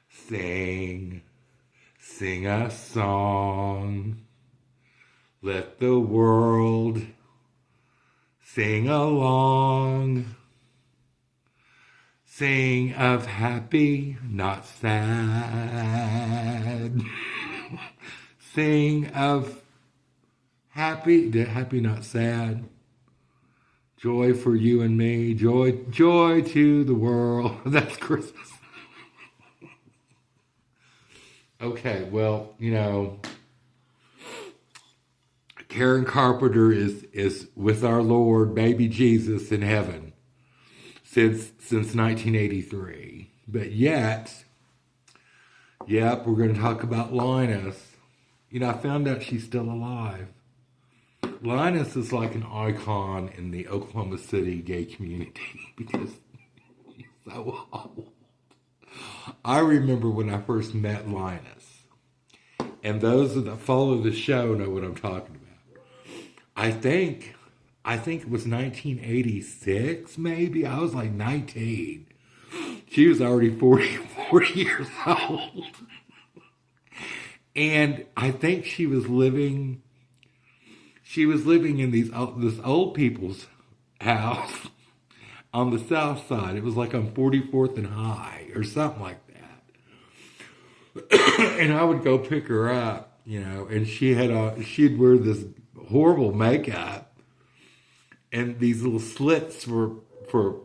Sing, sing a song. Let the world sing along. Sing of happy, not sad. Sing of happy, not sad. Joy for you and me. Joy, joy to the world. That's Christmas. Okay, well, Karen Carpenter is with our Lord, baby Jesus, in heaven since 1983. But yet, we're going to talk about Linus. I found out she's still alive. Linus is like an icon in the Oklahoma City gay community because he's so old. I remember when I first met Linus, and those that follow the show know what I'm talking about. I think it was 1986, maybe. I was like 19. She was already 40 years old. And I think she was living in this old people's house on the south side. It was like on 44th and High or something like that. And I would go pick her up, and she'd wear this horrible makeup and these little slits for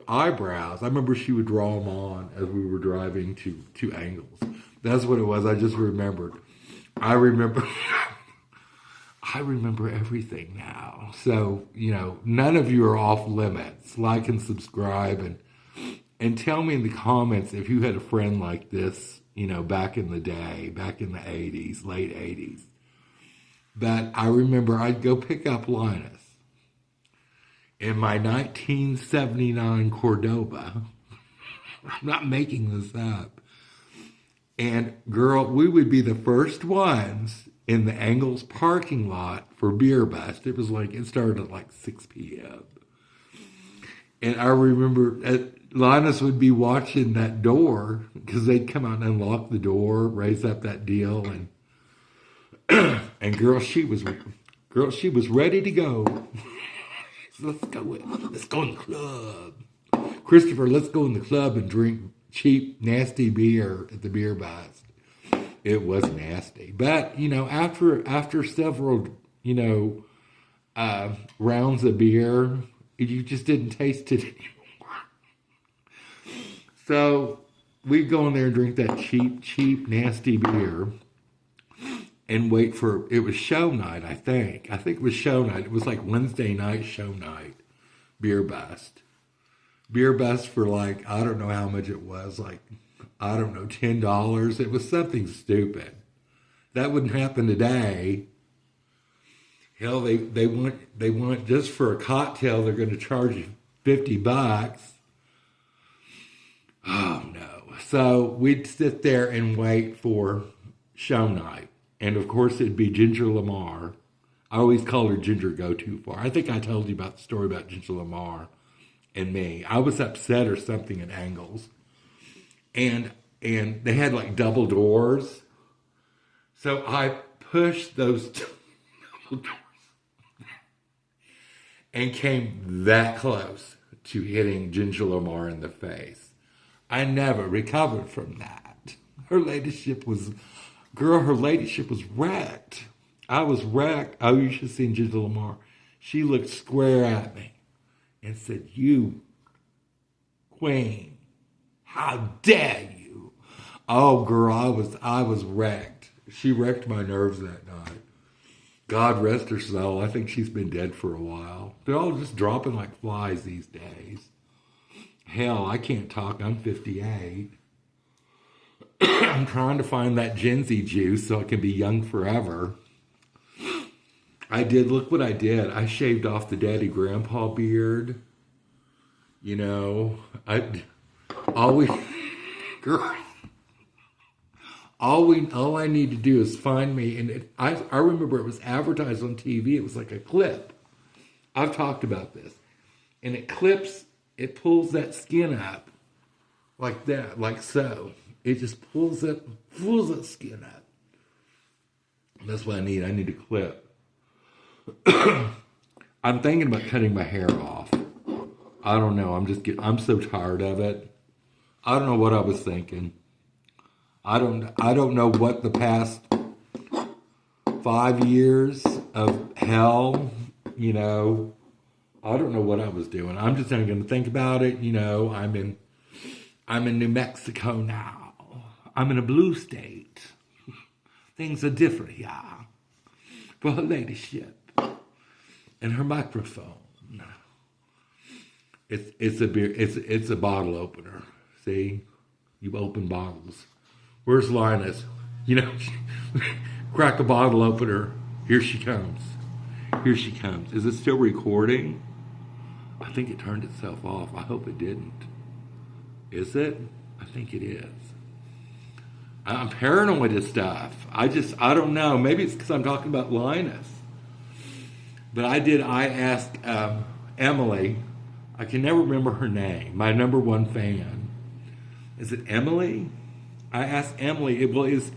eyebrows. I remember she would draw them on as we were driving to Angles. That's what it was. I just remembered. I remember everything now. So, none of you are off limits. Like and subscribe and tell me in the comments if you had a friend like this, back in the day, back in the 80s, late 80s. But I remember I'd go pick up Linus in my 1979 Cordoba. I'm not making this up. And girl, we would be the first ones in the Angles parking lot for Beer Bust. It started at like 6 p.m. And I remember Linus would be watching that door because they'd come out and unlock the door, raise up that deal, and girl, she was ready to go. So let's go in the club. Christopher, let's go in the club and drink cheap, nasty beer at the Beer Bust. It was nasty. But, after several, rounds of beer, you just didn't taste it anymore. So we'd go in there and drink that cheap, nasty beer and wait for, it was show night, I think. I think it was show night. It was like Wednesday night show night, Beer Bust. Beer Bust for I don't know how much it was, $10. It was something stupid. That wouldn't happen today. Hell, they want just for a cocktail, they're going to charge you $50. Oh no. So we'd sit there and wait for show night. And of course it'd be Ginger Lamar. I always call her Ginger Go Too Far. I think I told you about the story about Ginger Lamar and me. I was upset or something at Angles. And they had double doors. So I pushed those double doors and came that close to hitting Ginger Lamar in the face. I never recovered from that. Her ladyship was wrecked. I was wrecked. Oh, you should have seen Ginger Lamar. She looked square at me and said, "You, queen, how dare you?" Oh, girl, I was wrecked. She wrecked my nerves that night. God rest her soul. I think she's been dead for a while. They're all just dropping like flies these days. Hell, I can't talk. I'm 58. I'm trying to find that Gen Z juice so I can be young forever. Look what I did. I shaved off the daddy grandpa beard. All I need to do is find me, and I remember it was advertised on TV. It was like a clip. I've talked about this. And it pulls that skin up like that, like so. It just pulls that skin up. That's what I need. I need a clip. I'm thinking about cutting my hair off. I don't know. I'm so tired of it. I don't know what I was thinking. I don't know what the past 5 years of hell, I don't know what I was doing. I'm just not going to think about it. I'm in New Mexico now. I'm in a blue state. Things are different, yeah. For her ladyship and her microphone. It's a bottle opener. See, you open bottles. Where's Linus? Crack a bottle opener. Here she comes. Here she comes. Is it still recording? I think it turned itself off. I hope it didn't. Is it? I think it is. I'm paranoid of stuff. I don't know. Maybe it's because I'm talking about Linus. But I asked Emily. I can never remember her name. My number one fan. Is it Emily? I asked Emily, well, is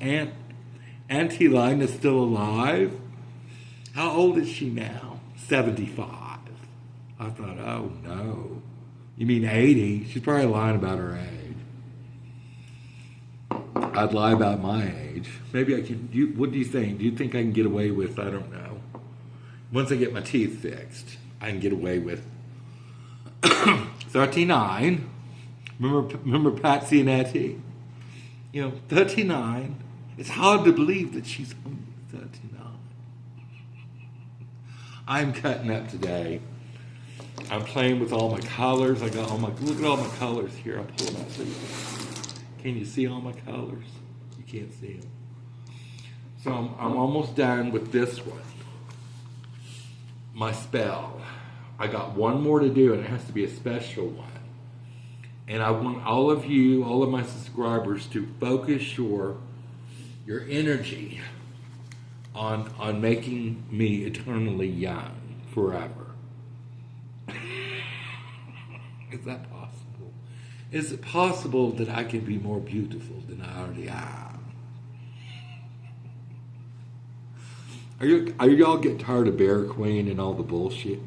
Auntie Linus still alive? How old is she now? 75. I thought, oh no. You mean 80? She's probably lying about her age. I'd lie about my age. Maybe I can. What do you think? Do you think I can get away with, I don't know. Once I get my teeth fixed, I can get away with 39. Remember Patsy and Etty? 39. It's hard to believe that she's only 39. I'm cutting up today. I'm playing with all my colors. Look at all my colors here. I'll pull them out so you can you see all my colors? You can't see them. So I'm almost done with this one. My spell. I got one more to do, and it has to be a special one. And I want all of you, all of my subscribers, to focus your energy on making me eternally young forever. Is that possible? Is it possible that I can be more beautiful than I already am? Are y'all getting tired of Bear Queen and all the bullshit?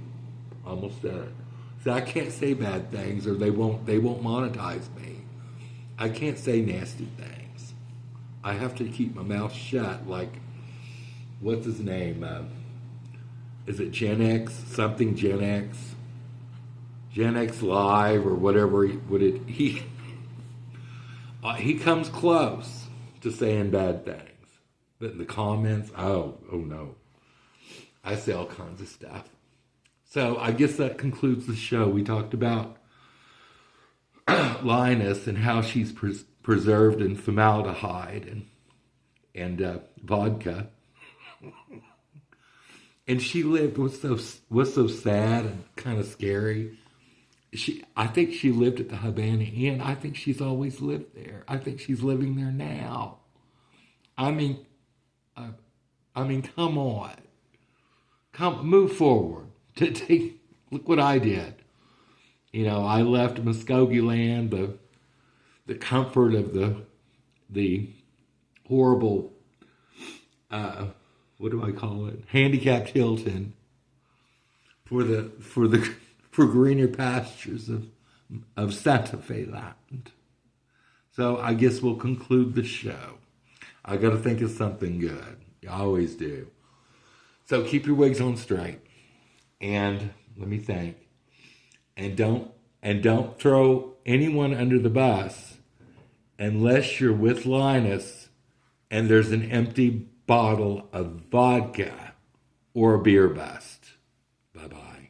Almost done. So I can't say bad things, or they won't monetize me. I can't say nasty things. I have to keep my mouth shut. Like, what's his name? Is it Gen X? Something Gen X? Gen X Live or whatever. He comes close to saying bad things, but in the comments, oh no, I say all kinds of stuff. So I guess that concludes the show. We talked about Linus and how she's preserved in formaldehyde and vodka, and she lived. What's so sad and kind of scary. I think she lived at the Havana Inn. I think she's always lived there. I think she's living there now. I mean, come on. Move forward. Look what I did. I left Muskogee land, the comfort of the horrible, what do I call it? Handicapped Hilton for greener pastures of Santa Fe land. So I guess we'll conclude the show. I got to think of something good. You always do. So keep your wigs on straight. And let me think. And don't throw anyone under the bus unless you're with Linus and there's an empty bottle of vodka or a beer bust. Bye-bye.